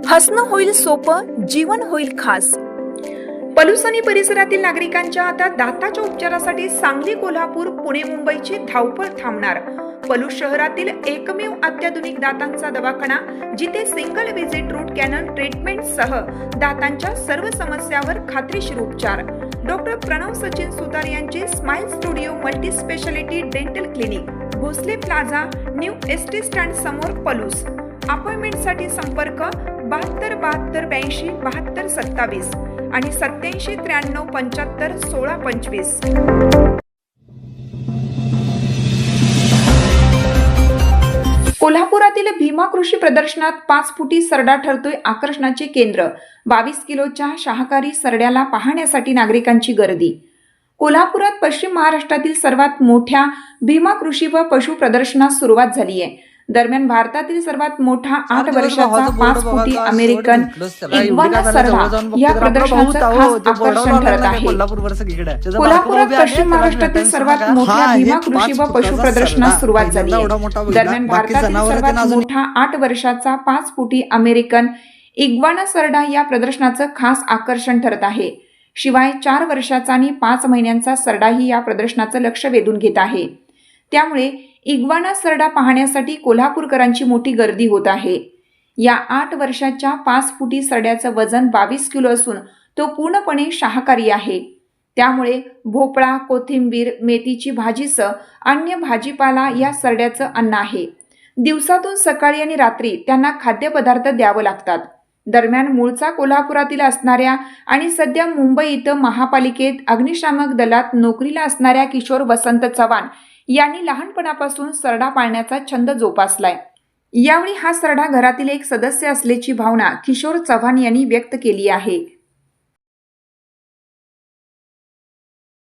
हसणं होईल सोपं, जीवन होईल खास. पलूस आणि परिसरातील नागरिकांच्या आता दाताच्या उपचारासाठी सांगली, कोल्हापूर, पुणे, मुंबईची धावपळ थांबणार. पलूस शहरातील एकमेव अत्याधुनिक दातांचा दवाखाना, जिथे single visit root canal treatment सह दातांच्या सर्व समस्यावर खात्रीशीर उपचार. डॉक्टर प्रणव सचिन सुतार यांचे smile studio multi speciality dental clinic, Bhosle plaza, new ST stand समोर, पलूस. अपॉइंटमेंटसाठी संपर्क 72 72 82 72 27 आणि 87 93 75 16 25. कोल्हापुरातील भीमा कृषी प्रदर्शनात 5 फुटी सरडा ठरतोय आकर्षणाचे केंद्र. 22 किलोच्या शाकाहारी सरड्याला पाहण्यासाठी नागरिकांची गर्दी. कोल्हापुरात पश्चिम महाराष्ट्रातील सर्वात मोठ्या भीमा कृषी व पशु प्रदर्शनास सुरुवात झाली आहे. दरम्यान भारतातील सर्वात मोठा 8 वर्षाचा 5 फुटी अमेरिकन इग्वाना सरडा या प्रदर्शनाचं खास आकर्षण ठरत आहे. कोल्हापुरात पश्चिम महाराष्ट्रातील सर्वात मोठ्या भीमा कृषी व पशु प्रदर्शनास सुरुवात झाली आहे. दरम्यान भारतातील सर्वात मोठा 8 वर्षाचा 5 फुटी अमेरिकन इग्वाना सरडा या प्रदर्शनाचं खास आकर्षण ठरत आहे. शिवाय 4 वर्षाचा आणि 5 महिन्यांचा सरडाही या प्रदर्शनाचं लक्ष वेधून घेत आहे. त्यामुळे इग्वाना सरडा पाहण्यासाठी कोल्हापूरकरांची मोठी गर्दी होत आहे. या 8 वर्षाच्या 5 फुटी सरड्याचं वजन 22 किलो असून तो पूर्णपणे शाकाहारी आहे. त्यामुळे भोपळा, कोथिंबीर, मेथीची भाजीसह अन्य भाजीपाला या सरड्याचं अन्न आहे. दिवसातून सकाळी आणि रात्री त्यांना खाद्यपदार्थ द्यावं लागतात. दरम्यान मूळचा कोल्हापुरातील असणाऱ्या आणि सध्या मुंबई इथं महापालिकेत अग्निशामक दलात नोकरीला असणाऱ्या किशोर वसंत चव्हाण यांनी लहानपणापासून सरडा पाळण्याचा छंद जोपासलाय. यावेळी हा सरडा घरातील एक सदस्य असल्याची भावना किशोर चव्हाण यांनी व्यक्त केली आहे.